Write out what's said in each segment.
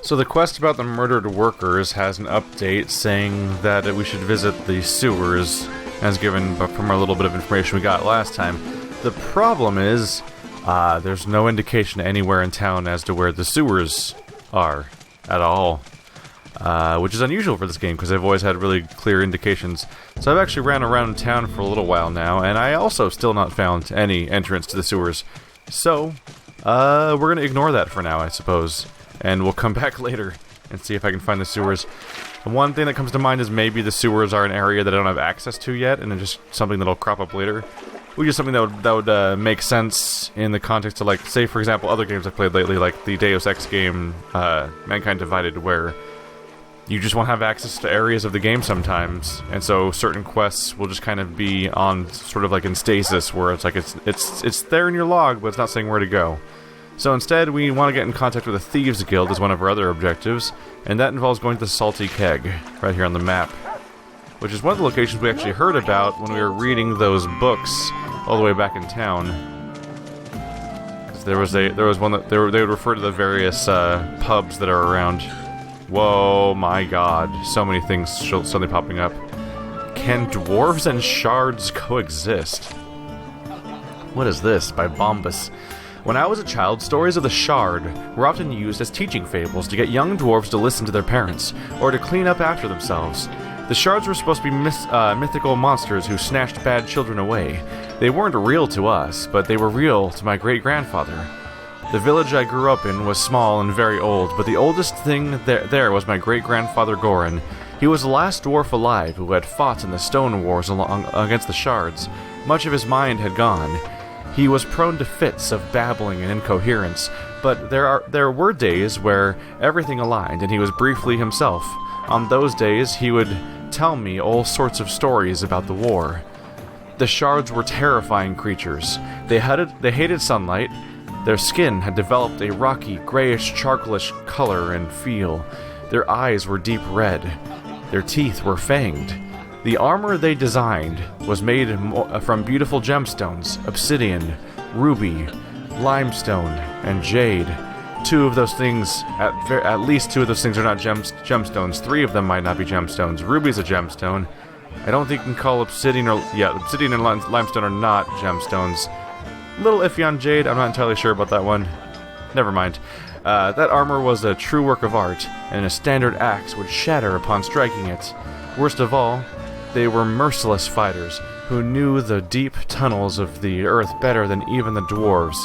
So the quest about the murdered workers has an update saying that we should visit the sewers, as given from a little bit of information we got last time. The problem is, there's no indication anywhere in town as to where the sewers are at all. Which is unusual for this game, because I've always had really clear indications. So I've actually ran around town for a little while now, and I also still not found any entrance to the sewers. So, we're going to ignore that for now, I suppose. And we'll come back later and see if I can find the sewers. The one thing that comes to mind is maybe the sewers are an area that I don't have access to yet, and it's just something that'll crop up later. Which is something that would make sense in the context of, like, say, for example, other games I've played lately, like the Deus Ex game, Mankind Divided, where you just won't have access to areas of the game sometimes, and so certain quests will just kind of be on sort of like in stasis, where it's like it's there in your log, but it's not saying where to go. So instead, we want to get in contact with the Thieves Guild as one of our other objectives, and that involves going to the Salty Keg, right here on the map, which is one of the locations we actually heard about when we were reading those books all the way back in town. There was one that they would refer to the various pubs that are around. Whoa, my god, so many things suddenly popping up. Can dwarves and shards coexist? What is this? By Bombus. When I was a child, stories of the shard were often used as teaching fables to get young dwarves to listen to their parents, or to clean up after themselves. The shards were supposed to be mythical monsters who snatched bad children away. They weren't real to us, but they were real to my great-grandfather. The village I grew up in was small and very old, but the oldest thing there was my great-grandfather Goran. He was the last dwarf alive who had fought in the stone wars against the shards. Much of his mind had gone. He was prone to fits of babbling and incoherence, but there were days where everything aligned and he was briefly himself. On those days, he would tell me all sorts of stories about the war. The shards were terrifying creatures. They hated sunlight. Their skin had developed a rocky, grayish, charcoalish color and feel. Their eyes were deep red. Their teeth were fanged. The armor they designed was made from beautiful gemstones, obsidian, ruby, limestone, and jade. Two of those things, at least two of those things are not gemstones. Three of them might not be gemstones. Ruby's a gemstone. I don't think you can call obsidian obsidian and limestone are not gemstones. A little iffy on jade, I'm not entirely sure about that one. Never mind. That armor was a true work of art, and a standard axe would shatter upon striking it. Worst of all, they were merciless fighters, who knew the deep tunnels of the earth better than even the dwarves.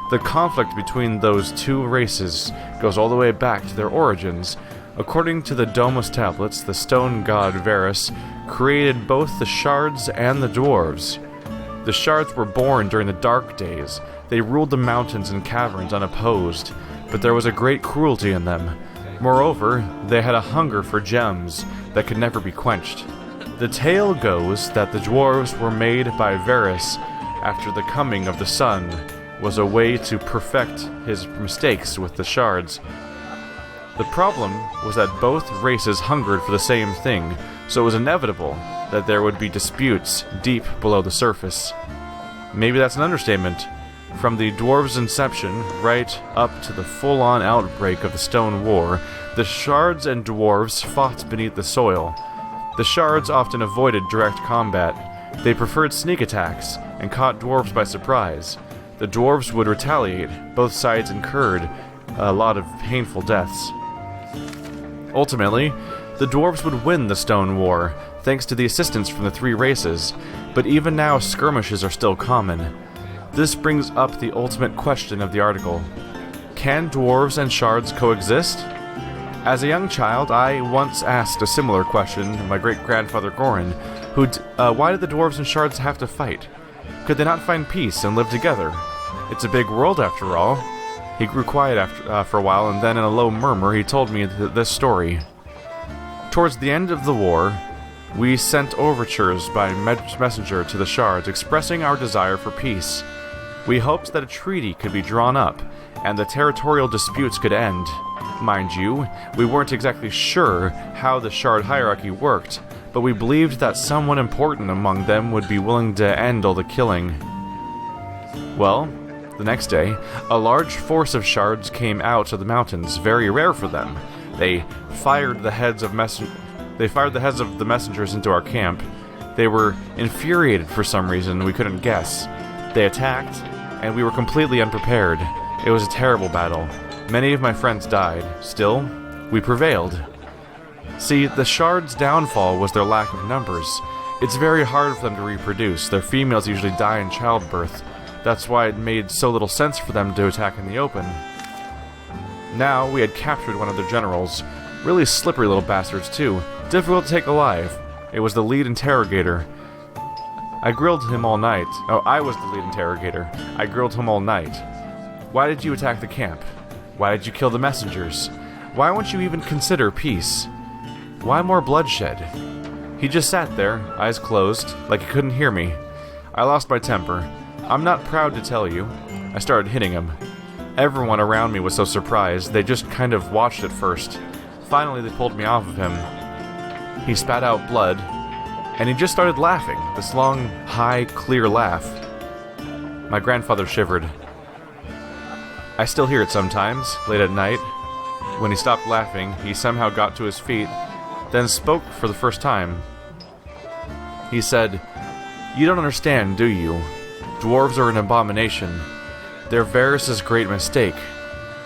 The conflict between those two races goes all the way back to their origins. According to the Domus tablets, the stone god Varus created both the shards and the dwarves. The shards were born during the dark days. They ruled the mountains and caverns unopposed, but there was a great cruelty in them. Moreover, they had a hunger for gems that could never be quenched. The tale goes that the dwarves were made by Varus after the coming of the sun was a way to perfect his mistakes with the shards. The problem was that both races hungered for the same thing, so it was inevitable that there would be disputes deep below the surface. Maybe that's an understatement. From the dwarves' inception right up to the full-on outbreak of the Stone War, the shards and dwarves fought beneath the soil. The shards often avoided direct combat. They preferred sneak attacks and caught dwarves by surprise. The dwarves would retaliate. Both sides incurred a lot of painful deaths. Ultimately, the dwarves would win the Stone War, thanks to the assistance from the three races, but even now skirmishes are still common. This brings up the ultimate question of the article. Can dwarves and shards coexist? As a young child, I once asked a similar question to my great-grandfather Goran, why did the dwarves and shards have to fight? Could they not find peace and live together? It's a big world, after all. He grew quiet for a while, and then in a low murmur he told me this story. Towards the end of the war, we sent overtures by messenger to the shards expressing our desire for peace. We hoped that a treaty could be drawn up, and the territorial disputes could end. Mind you, we weren't exactly sure how the shard hierarchy worked, but we believed that someone important among them would be willing to end all the killing. Well, the The next day, a large force of shards came out of the mountains, very rare for them. They fired the heads of the messengers into our camp. They were infuriated for some reason we couldn't guess. They attacked, and we were completely unprepared. It was a terrible battle. Many of my friends died. Still, we prevailed. See, the shards' downfall was their lack of numbers. It's very hard for them to reproduce. Their females usually die in childbirth. That's why it made so little sense for them to attack in the open. Now, we had captured one of their generals. Really slippery little bastards, too. Difficult to take alive. It was the lead interrogator. I grilled him all night. Oh, I was the lead interrogator. I grilled him all night. Why did you attack the camp? Why did you kill the messengers? Why won't you even consider peace? Why more bloodshed? He just sat there, eyes closed, like he couldn't hear me. I lost my temper. I'm not proud to tell you. I started hitting him. Everyone around me was so surprised, they just kind of watched at first. Finally, they pulled me off of him. He spat out blood, and he just started laughing, this long, high, clear laugh. My grandfather shivered. I still hear it sometimes, late at night. When he stopped laughing, he somehow got to his feet, then spoke for the first time. He said, "You don't understand, do you? Dwarves are an abomination. They're Varys' great mistake.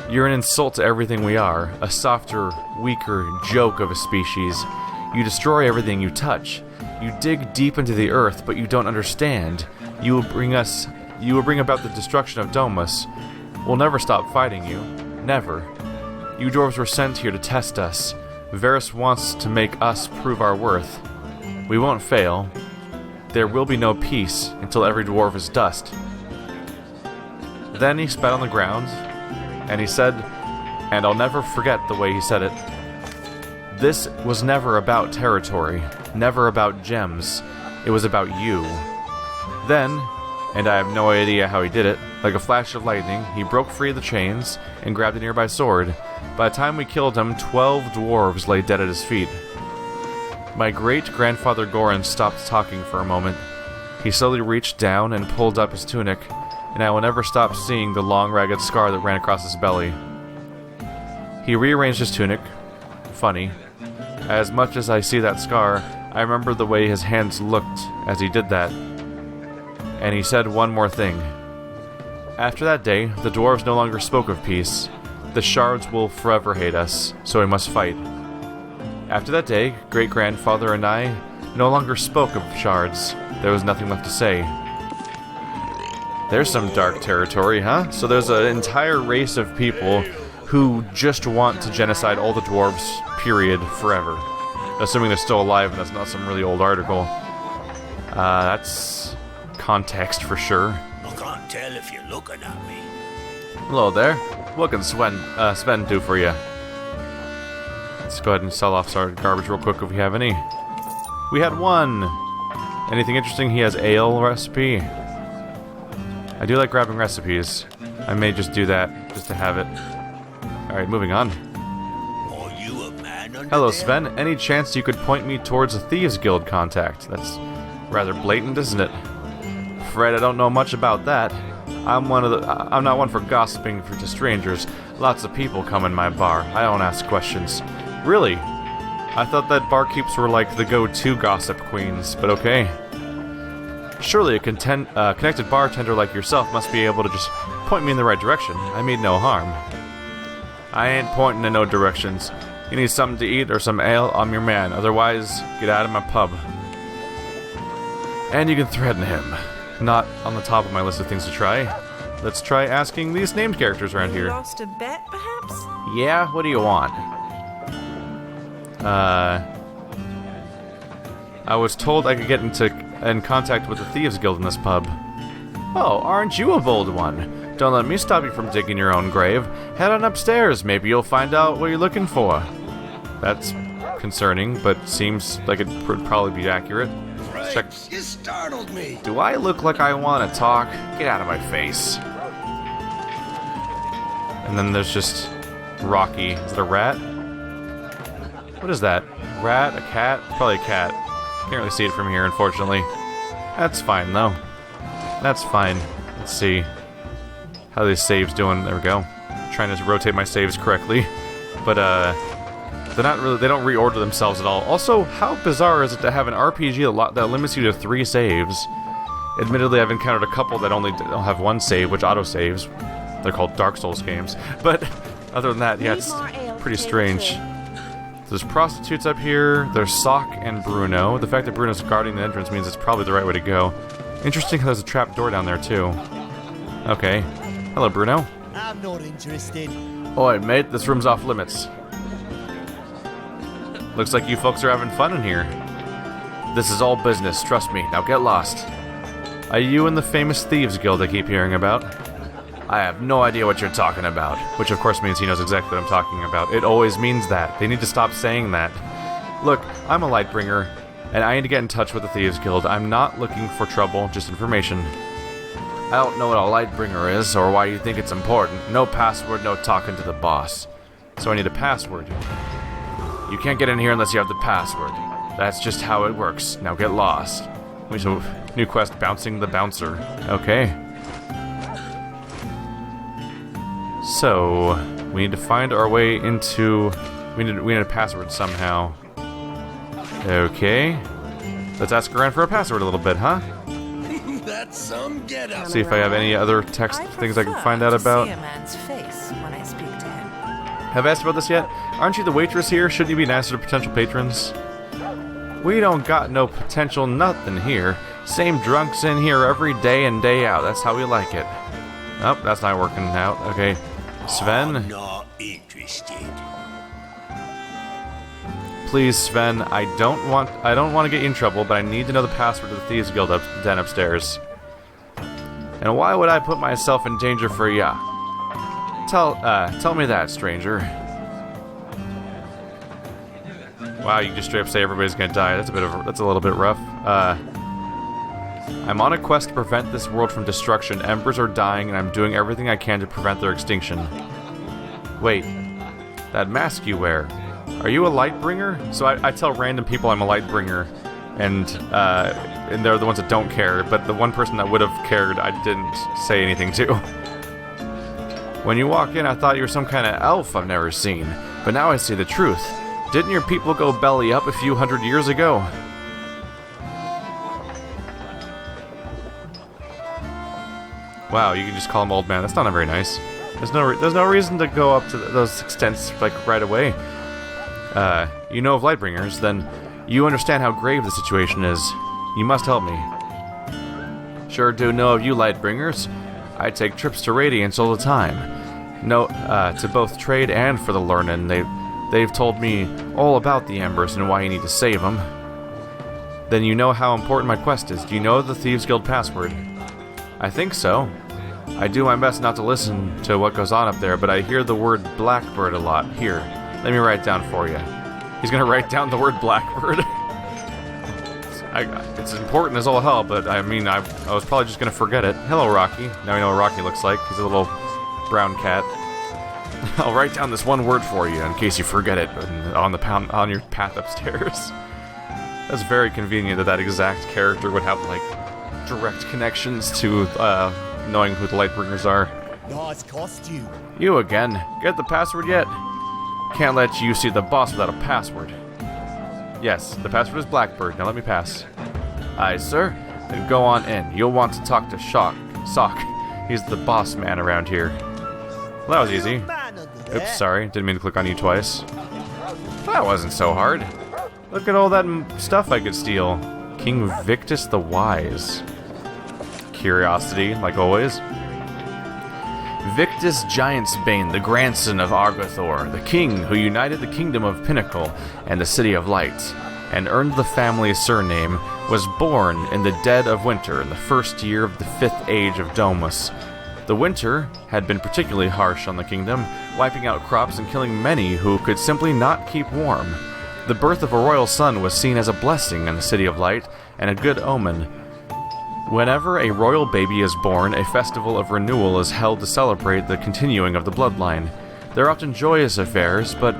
You're an insult to everything we are, a softer, weaker joke of a species. You destroy everything you touch. You dig deep into the earth, but you don't understand. You will bring about the destruction of Domus. We'll never stop fighting you. Never. You dwarves were sent here to test us. Varys wants to make us prove our worth. We won't fail. There will be no peace until every dwarf is dust." Then he spat on the ground, and he said, and I'll never forget the way he said it, "This was never about territory, never about gems. It was about you." Then, and I have no idea how he did it, like a flash of lightning, he broke free of the chains and grabbed a nearby sword. By the time we killed him, 12 dwarves lay dead at his feet. My great-grandfather Goran stopped talking for a moment. He slowly reached down and pulled up his tunic, and I will never stop seeing the long, ragged scar that ran across his belly. He rearranged his tunic. Funny. As much as I see that scar, I remember the way his hands looked as he did that. And he said one more thing. After that day, the dwarves no longer spoke of peace. The shards will forever hate us, so we must fight. After that day, great-grandfather and I no longer spoke of shards. There was nothing left to say. There's some dark territory, huh? So there's an entire race of people who just want to genocide all the dwarves, period, forever. Assuming they're still alive and that's not some really old article. That's context for sure. I can't tell if you're looking at me. Hello there. What can Sven do for you? Let's go ahead and sell off our garbage real quick if we have any. We had one! Anything interesting? He has ale recipe. I do like grabbing recipes. I may just do that, just to have it. Alright, moving on. Are you a man under Hello, there? Sven. Any chance you could point me towards a Thieves Guild contact? That's rather blatant, isn't it? Afraid I don't know much about that. I'm not one for gossiping to strangers. Lots of people come in my bar. I don't ask questions. Really? I thought that barkeeps were like the go-to gossip queens, but okay. Surely a connected bartender like yourself must be able to just point me in the right direction. I mean no harm. I ain't pointing in no directions. You need something to eat or some ale, I'm your man. Otherwise, get out of my pub. And you can threaten him. Not on the top of my list of things to try. Let's try asking these named characters around here. Lost a bet, perhaps? Yeah, what do you want? I was told I could get in contact with the Thieves Guild in this pub. Oh, aren't you a bold one? Don't let me stop you from digging your own grave. Head on upstairs, maybe you'll find out what you're looking for. That's concerning, but seems like it would probably be accurate. Check. You startled me. Do I look like I want to talk? Get out of my face. And then there's just Rocky. Is it a rat? What is that? Rat? A cat? Probably a cat. Can't really see it from here, unfortunately. That's fine, though. That's fine. Let's see. How are these saves doing? There we go. Trying to rotate my saves correctly. But, they're not really, they don't reorder themselves at all. Also, how bizarre is it to have an RPG that limits you to 3 saves? Admittedly, I've encountered a couple that only don't have 1 save, which auto-saves. They're called Dark Souls games. But, other than that, yeah, it's pretty strange. There's prostitutes up here, there's Sock and Bruno. The fact that Bruno's guarding the entrance means it's probably the right way to go. Interesting how there's a trap door down there, too. Okay. Hello, Bruno. I'm not interested. Oi, mate, this room's off limits. Looks like you folks are having fun in here. This is all business, trust me. Now get lost. Are you in the famous Thieves Guild I keep hearing about? I have no idea what you're talking about. Which of course means he knows exactly what I'm talking about. It always means that. They need to stop saying that. Look, I'm a Lightbringer, and I need to get in touch with the Thieves Guild. I'm not looking for trouble, just information. I don't know what a Lightbringer is, or why you think it's important. No password, no talking to the boss. So I need a password. You can't get in here unless you have the password. That's just how it works. Now get lost. So, new quest, Bouncing the Bouncer. Okay. So, we need to find our way into... We need a password somehow. Okay. Let's ask around for a password a little bit, huh? That's some get up. See if I have any other text things I can find out about. See a man's face when I speak to him. Have I asked about this yet? Aren't you the waitress here? Shouldn't you be nicer to potential patrons? We don't got no potential nothing here. Same drunks in here every day and day out. That's how we like it. Nope, that's not working out. Okay. Sven? I'm not interested. Please, Sven, I don't want to get you in trouble, but I need to know the password to the Thieves Guild den upstairs. And why would I put myself in danger for ya? Tell me that, stranger. Wow, you just straight up say everybody's gonna die. That's a little bit rough. I'm on a quest to prevent this world from destruction. Embers are dying, and I'm doing everything I can to prevent their extinction. Wait, that mask you wear. Are you a Lightbringer? So I tell random people I'm a Lightbringer, and they're the ones that don't care, but the one person that would have cared, I didn't say anything to. When you walk in, I thought you were some kind of elf I've never seen, but now I see the truth. Didn't your people go belly up a few hundred years ago? Wow, you can just call him old man. That's not very nice. There's no reason to go up to those extents like right away. You know of Lightbringers, then you understand how grave the situation is. You must help me. Sure do know of you Lightbringers. I take trips to Radiance all the time. No, to both trade and for the learning. They've told me all about the Embers and why you need to save them. Then you know how important my quest is. Do you know the Thieves Guild password? I think so. I do my best not to listen to what goes on up there, but I hear the word blackbird a lot. Here, let me write it down for you. He's gonna write down the word blackbird. It's important as all hell, but I mean, I was probably just gonna forget it. Hello, Rocky. Now we know what Rocky looks like. He's a little brown cat. I'll write down this one word for you in case you forget it on your path upstairs. That's very convenient that exact character would have like direct connections to knowing who the Lightbringers are. Nice costume. You again? Get the password yet? Can't let you see the boss without a password. Yes, the password is Blackbird. Now let me pass. Aye, sir. Then go on in. You'll want to talk to Sock. He's the boss man around here. Well, that was easy. Oops, sorry. Didn't mean to click on you twice. That wasn't so hard. Look at all that stuff I could steal. King Victus the Wise. Curiosity, like always. Victus Giantsbane, the grandson of Argothor, the king who united the kingdom of Pinnacle and the City of Light, and earned the family's surname, was born in the dead of winter in the first year of the 5th age of Domus. The winter had been particularly harsh on the kingdom, wiping out crops and killing many who could simply not keep warm. The birth of a royal son was seen as a blessing in the City of Light and a good omen. Whenever a royal baby is born, a festival of renewal is held to celebrate the continuing of the bloodline. They're often joyous affairs, but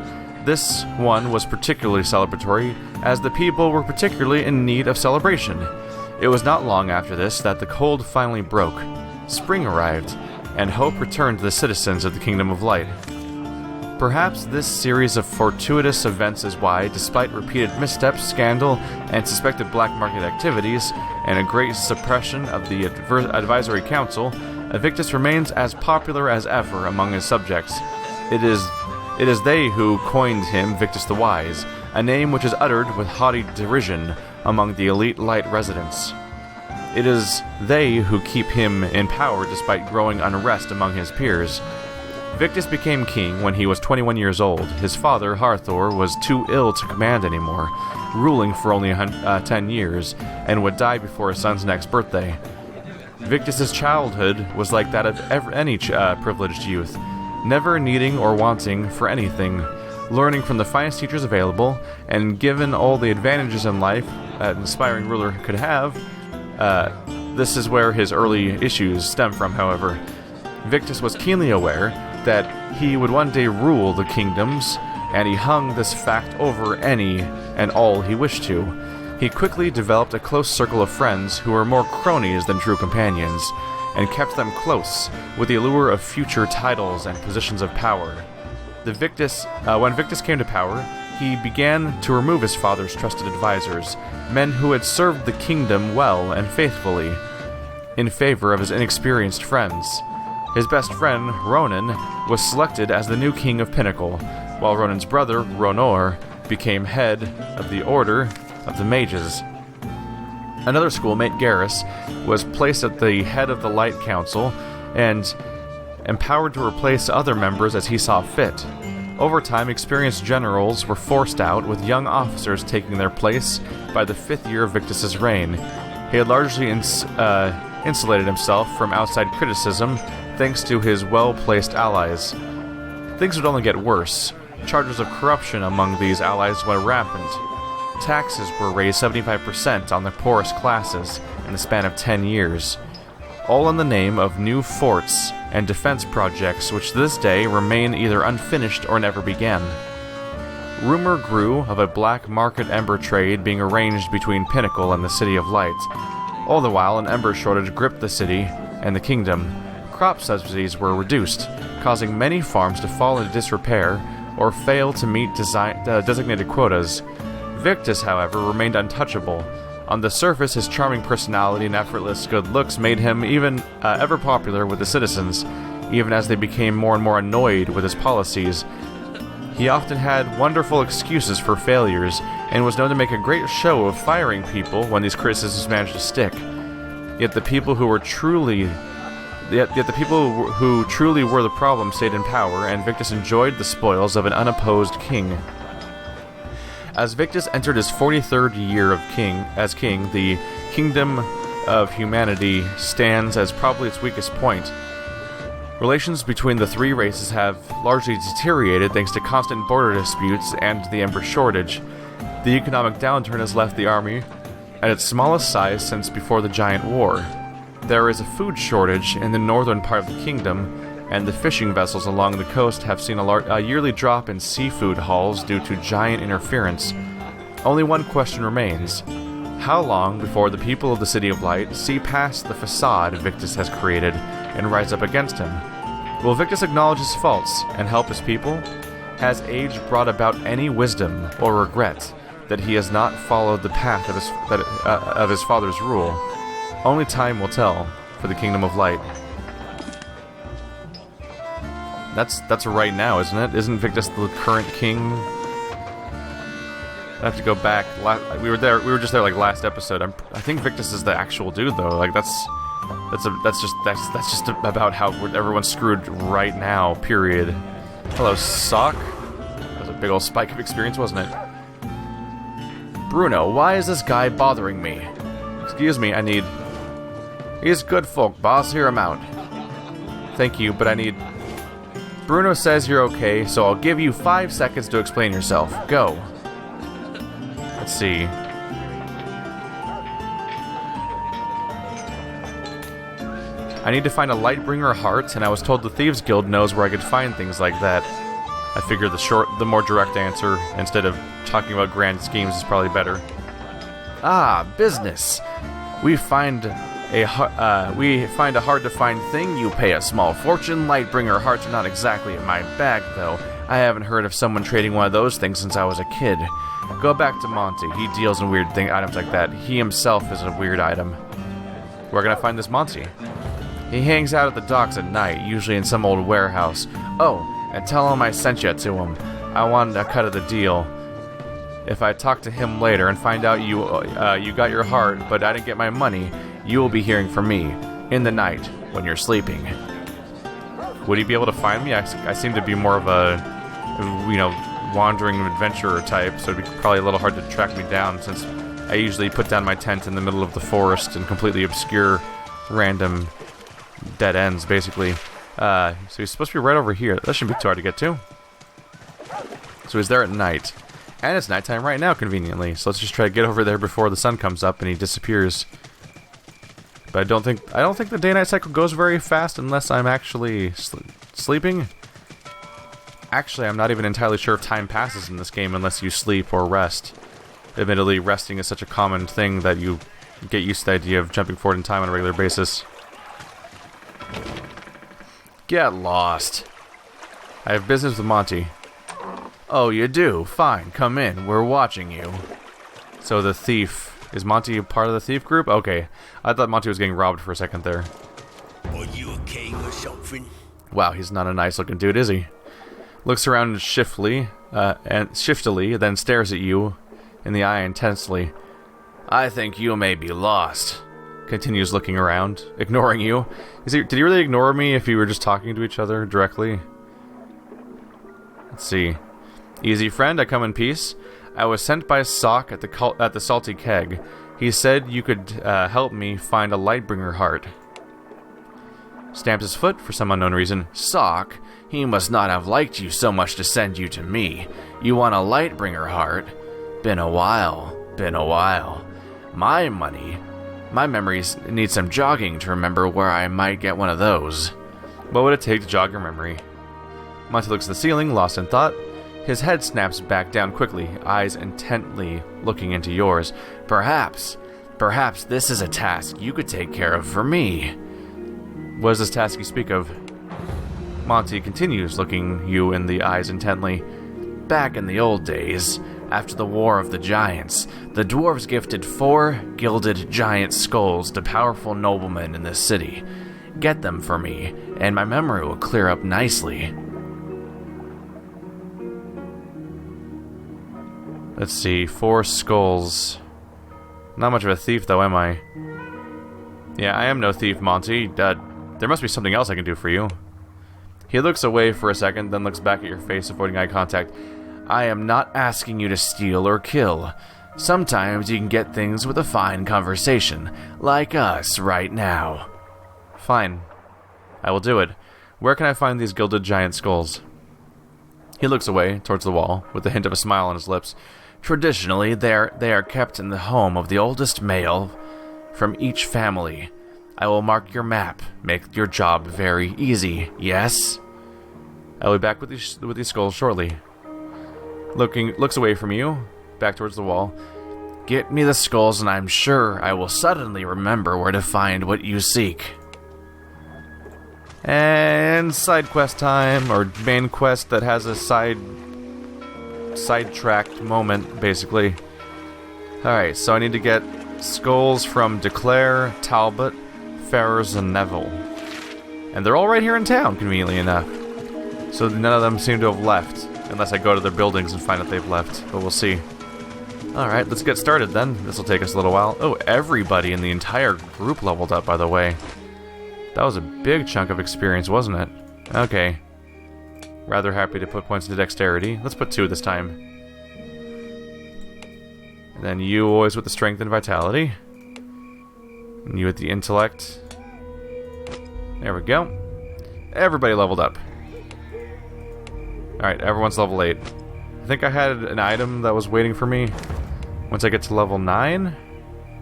this one was particularly celebratory, as the people were particularly in need of celebration. It was not long after this that the cold finally broke. Spring arrived, and hope returned to the citizens of the Kingdom of Light. Perhaps this series of fortuitous events is why, despite repeated missteps, scandal, and suspected black market activities, and a great suppression of the advisory council, Evictus remains as popular as ever among his subjects. It is they who coined him Victus the Wise, a name which is uttered with haughty derision among the elite Light residents. It is they who keep him in power despite growing unrest among his peers. Victus became king when he was 21 years old. His father, Harthor, was too ill to command anymore, ruling for only 10 years, and would die before his son's next birthday. Victus's childhood was like that of any privileged youth, never needing or wanting for anything, learning from the finest teachers available, and given all the advantages in life an aspiring ruler could have. This is where his early issues stem from, however. Victus was keenly aware that he would one day rule the kingdoms, and he hung this fact over any and all he wished to. He quickly developed a close circle of friends who were more cronies than true companions, and kept them close with the allure of future titles and positions of power. When Victus came to power, he began to remove his father's trusted advisors, men who had served the kingdom well and faithfully, in favor of his inexperienced friends. His best friend, Ronan, was selected as the new king of Pinnacle, while Ronan's brother, Ronor, became head of the Order of the Mages. Another schoolmate, Garrus, was placed at the head of the Light Council and empowered to replace other members as he saw fit. Over time, experienced generals were forced out, with young officers taking their place by the 5th year of Victus's reign. He had largely insulated himself from outside criticism thanks to his well-placed allies. Things would only get worse. Charges of corruption among these allies went rampant. Taxes were raised 75% on the poorest classes in the span of 10 years, all in the name of new forts and defense projects which to this day remain either unfinished or never began. Rumor grew of a black market ember trade being arranged between Pinnacle and the City of Light. All the while, an ember shortage gripped the city and the kingdom. Crop subsidies were reduced, causing many farms to fall into disrepair or fail to meet designated quotas. Victus, however, remained untouchable. On the surface, his charming personality and effortless good looks made him ever popular with the citizens, even as they became more and more annoyed with his policies. He often had wonderful excuses for failures, and was known to make a great show of firing people when these criticisms managed to stick. Yet the people who truly were the problem stayed in power, and Victus enjoyed the spoils of an unopposed king. As Victus entered his 43rd year as king, the kingdom of humanity stands as probably its weakest point. Relations between the three races have largely deteriorated thanks to constant border disputes and the ember shortage. The economic downturn has left the army at its smallest size since before the Giant War. There is a food shortage in the northern part of the kingdom, and the fishing vessels along the coast have seen a yearly drop in seafood hauls due to giant interference. Only one question remains. How long before the people of the City of Light see past the facade Victus has created and rise up against him? Will Victus acknowledge his faults and help his people? Has age brought about any wisdom or regret that he has not followed the path of his father's rule? Only time will tell for the Kingdom of Light. That's right now, isn't it? Isn't Victus the current king? I have to go back. We were just there like last episode. I think Victus is the actual dude though. Like that's just about how everyone's screwed right now. Period. Hello, Sock. That was a big old spike of experience, wasn't it? Bruno, why is this guy bothering me? Excuse me, He's good folk, boss. Hear him out. Thank you, but I need... Bruno says you're okay, so I'll give you 5 seconds to explain yourself. Go. Let's see. I need to find a Lightbringer heart, and I was told the Thieves Guild knows where I could find things like that. I figure the more direct answer, instead of talking about grand schemes, is probably better. Ah, business. We find We find a hard-to-find thing, you pay a small fortune. Lightbringer hearts are not exactly in my bag, though. I haven't heard of someone trading one of those things since I was a kid. Go back to Monty. He deals in weird items like that. He himself is a weird item. Where can I find this Monty? He hangs out at the docks at night, usually in some old warehouse. Oh, and tell him I sent you to him. I wanted a cut of the deal. If I talk to him later and find out you got your heart, but I didn't get my money, you will be hearing from me in the night when you're sleeping. Would he be able to find me? I seem to be more of a, wandering adventurer type, so it'd be probably a little hard to track me down since I usually put down my tent in the middle of the forest and completely obscure random dead ends, basically. So he's supposed to be right over here. That shouldn't be too hard to get to. So he's there at night. And it's nighttime right now, conveniently. So let's just try to get over there before the sun comes up and he disappears. But I don't think the day-night cycle goes very fast unless I'm actually sleeping. Actually, I'm not even entirely sure if time passes in this game unless you sleep or rest. Admittedly, resting is such a common thing that you get used to the idea of jumping forward in time on a regular basis. Get lost. I have business with Monty. Oh, you do? Fine, come in. We're watching you. So the thief... Is Monty a part of the thief group? Okay. I thought Monty was getting robbed for a second there. Are you a king or something? Wow, he's not a nice-looking dude, is he? Looks around shiftily, then stares at you in the eye intensely. I think you may be lost. Continues looking around, ignoring you. Did he really ignore me if we were just talking to each other directly? Let's see. Easy friend, I come in peace. I was sent by Sock at the Salty Keg. He said you could help me find a Lightbringer heart. Stamps his foot for some unknown reason. Sock? He must not have liked you so much to send you to me. You want a Lightbringer heart? Been a while. My memories need some jogging to remember where I might get one of those. What would it take to jog your memory? Monty looks at the ceiling, lost in thought. His head snaps back down quickly, eyes intently looking into yours. Perhaps this is a task you could take care of for me. What is this task you speak of? Monty continues looking you in the eyes intently. Back in the old days, after the War of the Giants, the dwarves gifted 4 gilded giant skulls to powerful noblemen in this city. Get them for me, and my memory will clear up nicely. Let's see, 4 skulls. Not much of a thief, though, am I? Yeah, I am no thief, Monty. There must be something else I can do for you. He looks away for a second, then looks back at your face, avoiding eye contact. I am not asking you to steal or kill. Sometimes you can get things with a fine conversation, like us right now. Fine. I will do it. Where can I find these gilded giant skulls? He looks away, towards the wall, with a hint of a smile on his lips. Traditionally, they are kept in the home of the oldest male from each family. I will mark your map, make your job very easy, yes? I will be back with these skulls shortly. Looks away from you, back towards the wall. Get me the skulls and I'm sure I will suddenly remember where to find what you seek. And side quest time, or main quest that has a sidetracked moment, basically. Alright, so I need to get skulls from Declare, Talbot, Ferrers, and Neville. And they're all right here in town, conveniently enough. So none of them seem to have left, unless I go to their buildings and find out they've left, but we'll see. Alright, let's get started then. This will take us a little while. Oh, everybody in the entire group leveled up, by the way. That was a big chunk of experience, wasn't it? Okay. Rather happy to put points into dexterity. Let's put 2 this time. And then you always with the strength and vitality. And you with the intellect. There we go. Everybody leveled up. Alright, everyone's level 8. I think I had an item that was waiting for me. Once I get to level 9?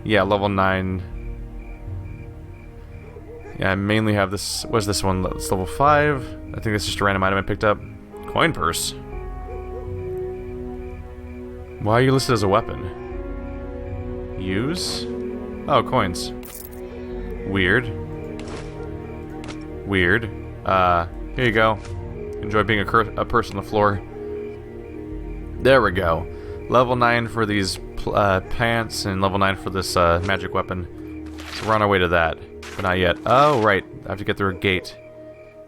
Yeah, level 9. Yeah, I mainly have this... What's this one? It's level 5. I think it's just a random item I picked up. Coin purse. Why are you listed as a weapon? Use? Oh, coins. Weird. Weird. Here you go. Enjoy being a person on the floor. There we go. Level 9 for these pants, and level 9 for this magic weapon. So we're on our way to that, but not yet. Oh, right. I have to get through a gate.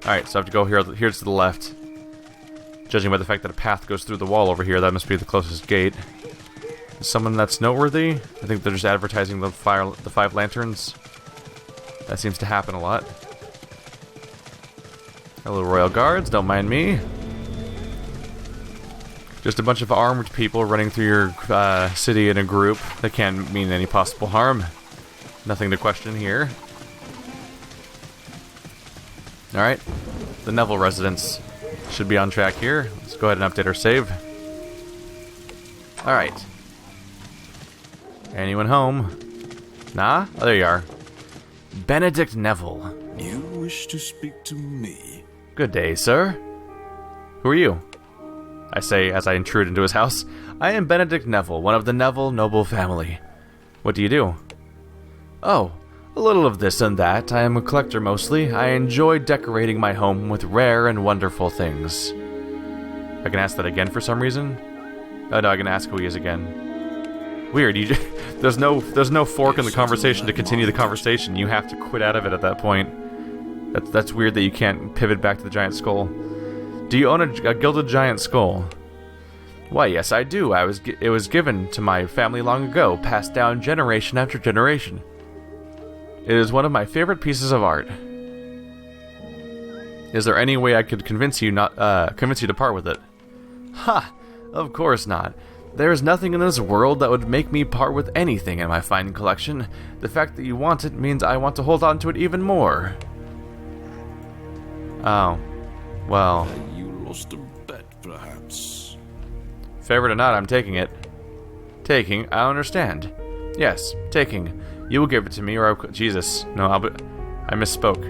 Alright, so I have to go here to the left. Judging by the fact that a path goes through the wall over here, that must be the closest gate. Someone that's noteworthy? I think they're just advertising the 5 lanterns. That seems to happen a lot. Hello, royal guards, don't mind me. Just a bunch of armed people running through your city in a group. That can't mean any possible harm. Nothing to question here. Alright, the Neville residence should be on track here. Let's go ahead and update our save. Alright. Anyone home? Nah? Oh, there you are. Benedict Neville. You wish to speak to me? Good day, sir. Who are you? I say as I intrude into his house. I am Benedict Neville, one of the Neville noble family. What do you do? Oh, a little of this and that. I am a collector mostly. I enjoy decorating my home with rare and wonderful things. I can ask that again for some reason? Oh no, I can ask who he is again. Weird, there's no fork in the conversation to continue the conversation. You have to quit out of it at that point. That's weird that you can't pivot back to the giant skull. Do you own a gilded giant skull? Why, yes, I do. It was given to my family long ago, passed down generation after generation. It is one of my favorite pieces of art. Is there any way I could convince you to part with it? Ha! Of course not. There is nothing in this world that would make me part with anything in my fine collection. The fact that you want it means I want to hold on to it even more. Oh. Well. You lost a bet, perhaps. Favorite or not, I'm taking it. Taking? I understand. Yes, taking. You will give it to me, or Jesus. No, I misspoke.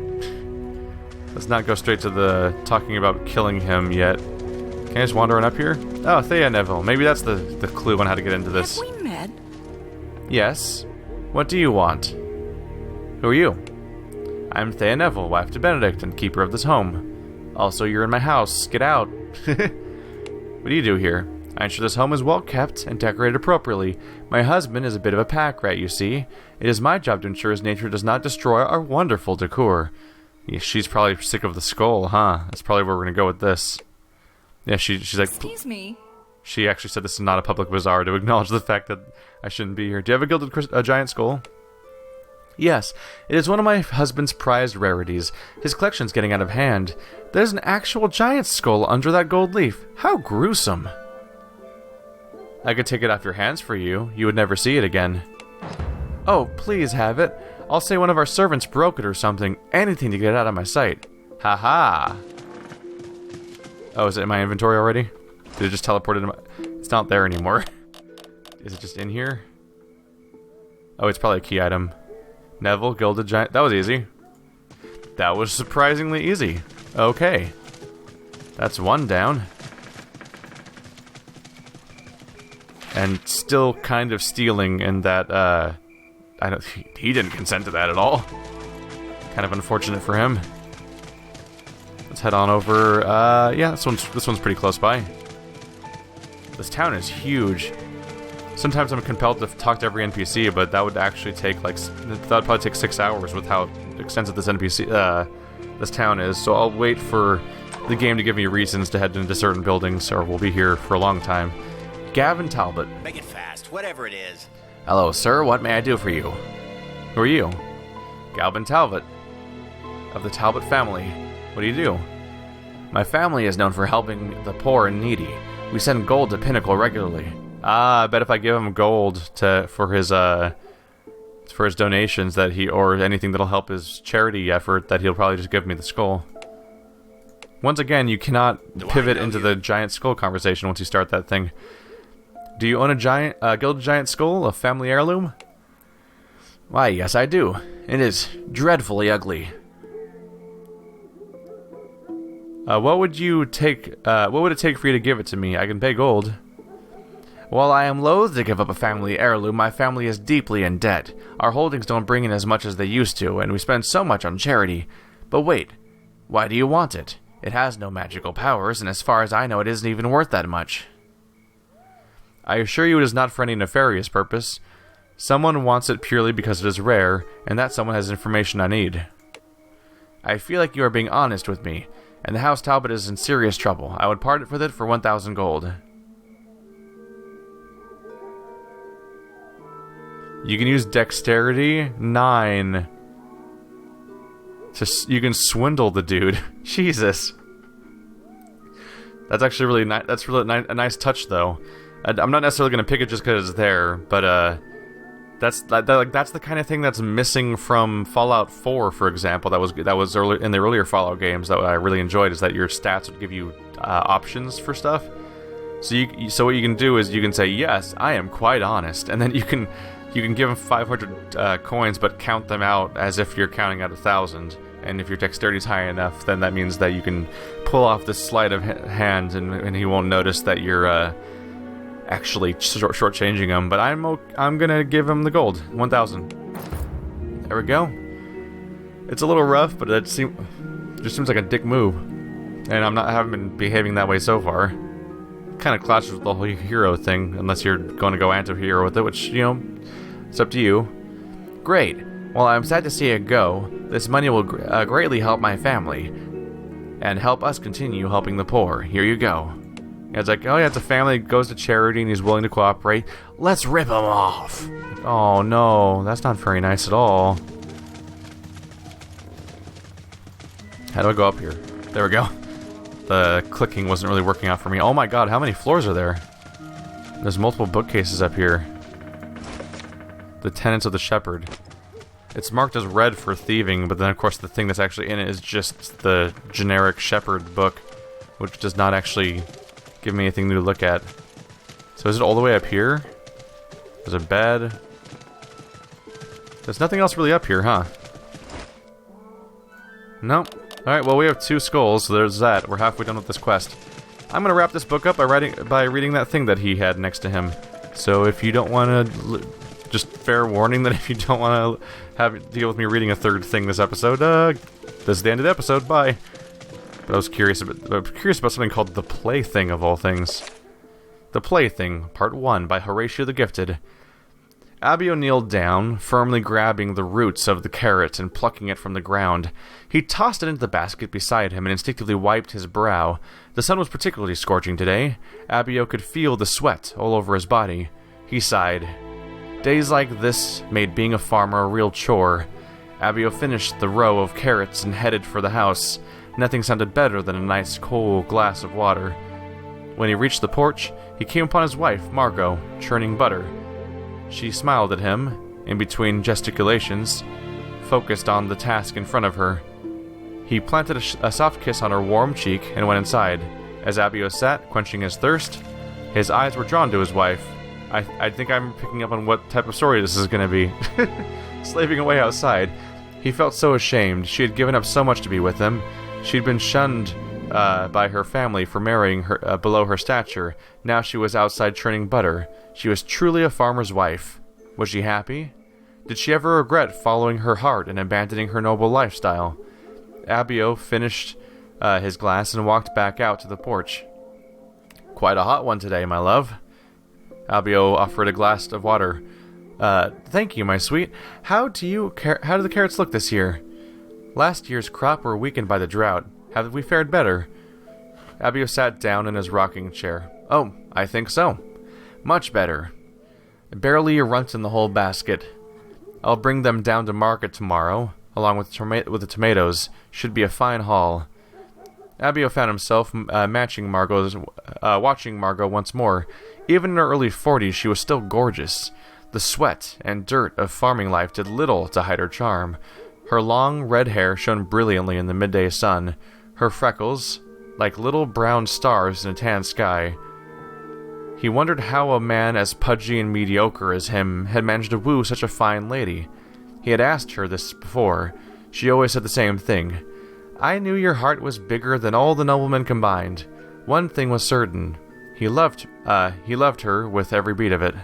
Let's not go straight to the talking about killing him yet. Can I just wander on up here? Oh, Thea Neville. Maybe that's the clue on how to get into this. Have we met? Yes. What do you want? Who are you? I'm Thea Neville, wife to Benedict and keeper of this home. Also, you're in my house. Get out. What do you do here? I ensure this home is well kept and decorated appropriately. My husband is a bit of a pack rat, you see. It is my job to ensure his nature does not destroy our wonderful decor. Yeah, she's probably sick of the skull, huh? That's probably where we're gonna go with this. Yeah, she's like... Excuse me. She actually said this is not a public bazaar to acknowledge the fact that I shouldn't be here. Do you have a gilded giant skull? Yes, it is one of my husband's prized rarities. His collection's getting out of hand. There's an actual giant skull under that gold leaf. How gruesome. I could take it off your hands for you. You would never see it again. Oh, please have it. I'll say one of our servants broke it or something. Anything to get it out of my sight. Haha. Oh, is it in my inventory already? Did it just teleport into my... It's not there anymore. Is it just in here? Oh, it's probably a key item. Neville, gilded giant... That was easy. That was surprisingly easy. Okay. That's one down. And still kind of stealing in that, he didn't consent to that at all. Kind of unfortunate for him. Let's head on over, yeah, this one's pretty close by. This town is huge. Sometimes I'm compelled to talk to every NPC, but that would actually take, that would probably take 6 hours with how extensive this this town is, so I'll wait for the game to give me reasons to head into certain buildings, or we'll be here for a long time. Gavin Talbot. Make it fast, whatever it is. Hello, sir. What may I do for you? Who are you? Gavin Talbot. Of the Talbot family. What do you do? My family is known for helping the poor and needy. We send gold to Pinnacle regularly. Ah, I bet if I give him gold for his donations or anything that'll help his charity effort, that he'll probably just give me the skull. Once again, you cannot pivot into the giant skull conversation once you start that thing. Do you own a gilded giant skull, a family heirloom? Why, yes I do. It is dreadfully ugly. What would it take for you to give it to me? I can pay gold. While I am loath to give up a family heirloom, my family is deeply in debt. Our holdings don't bring in as much as they used to, and we spend so much on charity. But wait, why do you want it? It has no magical powers, and as far as I know, it isn't even worth that much. I assure you it is not for any nefarious purpose. Someone wants it purely because it is rare, and that someone has information I need. I feel like you are being honest with me, and the House Talbot is in serious trouble. I would part with it for 1,000 gold. You can use Dexterity 9. You can swindle the dude. Jesus. That's actually really nice. That's really a nice touch, though. I'm not necessarily going to pick it just because it's there, but that's the kind of thing that's missing from Fallout 4, for example. That was early in the earlier Fallout games that I really enjoyed. Is that your stats would give you options for stuff. So what you can do is you can say, yes, I am quite honest, and then you can give them 500 coins, but count them out as if you're counting out 1,000. And if your dexterity is high enough, then that means that you can pull off this sleight of hand, and he won't notice that you're actually shortchanging him. But I'm gonna give him the gold, 1,000. There we go. It's a little rough, but it just seems like a dick move, and I haven't been behaving that way so far. Kind of clashes with the whole hero thing, unless you're going to go anti-hero with it, which, it's up to you. Great. Well, I'm sad to see it go. This money will greatly help my family, and help us continue helping the poor. Here you go. And it's like, oh yeah, it's a family that goes to charity, and he's willing to cooperate. Let's rip him off! Oh no, that's not very nice at all. How do I go up here? There we go. The clicking wasn't really working out for me. Oh my god, how many floors are there? There's multiple bookcases up here. The Tenets of the Shepherd. It's marked as red for thieving, but then of course the thing that's actually in it is just the generic Shepherd book, which does not actually give me anything new to look at. So is it all the way up here? There's a bed. There's nothing else really up here, huh? Nope. Alright, well we have 2 skulls, so there's that. We're halfway done with this quest. I'm gonna wrap this book up by reading that thing that he had next to him. So if you don't want to... Just fair warning that if you don't want to deal with me reading a third thing this episode, this is the end of the episode, bye. But I was curious about something called The Plaything, of all things. The Plaything, Part 1, by Horatio the Gifted. Abio kneeled down, firmly grabbing the roots of the carrot and plucking it from the ground. He tossed it into the basket beside him and instinctively wiped his brow. The sun was particularly scorching today. Abio could feel the sweat all over his body. He sighed. Days like this made being a farmer a real chore. Abio finished the row of carrots and headed for the house. Nothing sounded better than a nice cold glass of water. When he reached the porch, he came upon his wife, Margot, churning butter. She smiled at him, in between gesticulations, focused on the task in front of her. He planted a soft kiss on her warm cheek and went inside. As Abio sat, quenching his thirst, his eyes were drawn to his wife. I think I'm picking up on what type of story this is going to be. Slaving away outside. He felt so ashamed. She had given up so much to be with him. She'd been shunned by her family for marrying her below her stature. Now she was outside churning butter. She was truly a farmer's wife. Was she happy? Did she ever regret following her heart and abandoning her noble lifestyle? Abio finished his glass and walked back out to the porch. Quite a hot one today, my love. Abio offered a glass of water. Thank you, my sweet. How do the carrots look this year? Last year's crop were weakened by the drought. Have we fared better? Abio sat down in his rocking chair. Oh, I think so. Much better. Barely a runt in the whole basket. I'll bring them down to market tomorrow, along with the tomatoes. Should be a fine haul. Abio found himself watching Margot once more. Even in her early 40s, she was still gorgeous. The sweat and dirt of farming life did little to hide her charm. Her long, red hair shone brilliantly in the midday sun. Her freckles, like little brown stars in a tan sky. He wondered how a man as pudgy and mediocre as him had managed to woo such a fine lady. He had asked her this before. She always said the same thing. I knew your heart was bigger than all the noblemen combined. One thing was certain. He loved her with every beat of it.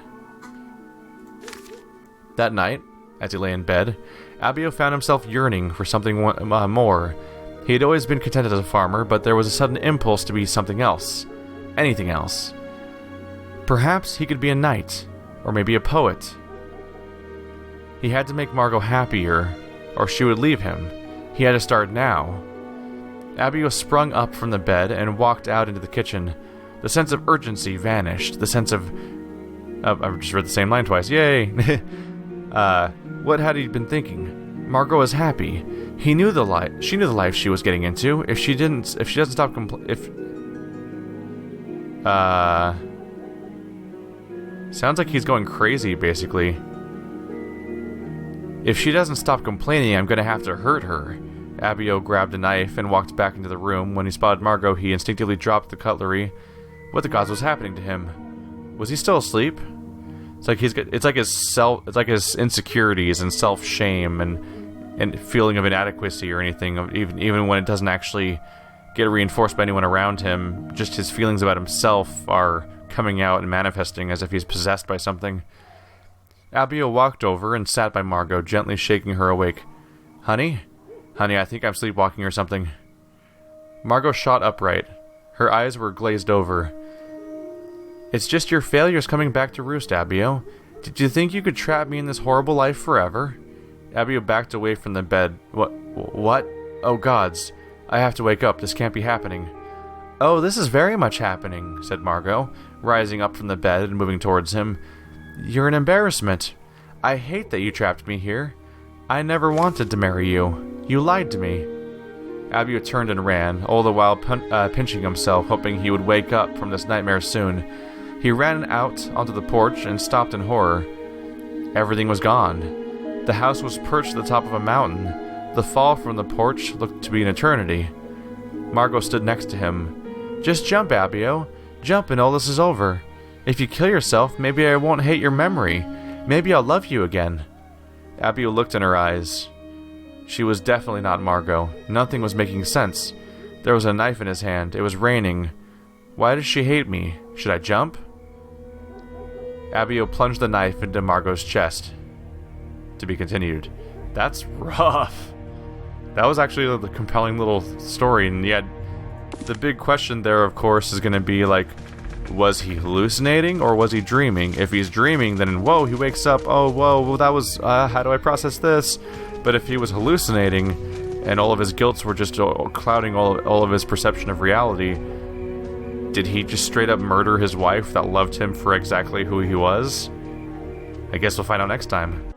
That night, as he lay in bed, Abio found himself yearning for something more. He had always been content as a farmer, but there was a sudden impulse to be something else. Anything else. Perhaps he could be a knight, or maybe a poet. He had to make Margot happier, or she would leave him. He had to start now. Abio sprung up from the bed and walked out into the kitchen. The sense of urgency vanished. The sense of... I've just read the same line twice. Yay! What had he been thinking? Margot was happy. He knew the life. She knew the life she was getting into. If she doesn't stop sounds like he's going crazy, basically. If she doesn't stop complaining, I'm gonna have to hurt her. Abio grabbed a knife and walked back into the room. When he spotted Margot, he instinctively dropped the cutlery. What the gods was happening to him? Was he still asleep? It's like his insecurities and self-shame and feeling of inadequacy or anything, even when it doesn't actually get reinforced by anyone around him. Just his feelings about himself are coming out and manifesting as if he's possessed by something. Abio walked over and sat by Margot, gently shaking her awake. Honey, I think I'm sleepwalking or something. Margot shot upright. Her eyes were glazed over. It's just your failures coming back to roost, Abio. Did you think you could trap me in this horrible life forever? Abio backed away from the bed. What? Oh gods. I have to wake up. This can't be happening. Oh, this is very much happening, said Margot, rising up from the bed and moving towards him. You're an embarrassment. I hate that you trapped me here. I never wanted to marry you. You lied to me. Abio turned and ran, all the while pinching himself, hoping he would wake up from this nightmare soon. He ran out onto the porch and stopped in horror. Everything was gone. The house was perched at the top of a mountain. The fall from the porch looked to be an eternity. Margot stood next to him. Just jump, Abio. Jump and all this is over. If you kill yourself, maybe I won't hate your memory. Maybe I'll love you again. Abio looked in her eyes. She was definitely not Margot. Nothing was making sense. There was a knife in his hand. It was raining. Why does she hate me? Should I jump? Abio plunged the knife into Margot's chest. To be continued. That's rough. That was actually a compelling little story, and yet the big question there, of course, is going to be like, was he hallucinating or was he dreaming? If he's dreaming, then whoa, he wakes up, oh, whoa, well, that was, how do I process this? But if he was hallucinating and all of his guilts were just clouding all of his perception of reality, did he just straight up murder his wife that loved him for exactly who he was? I guess we'll find out next time.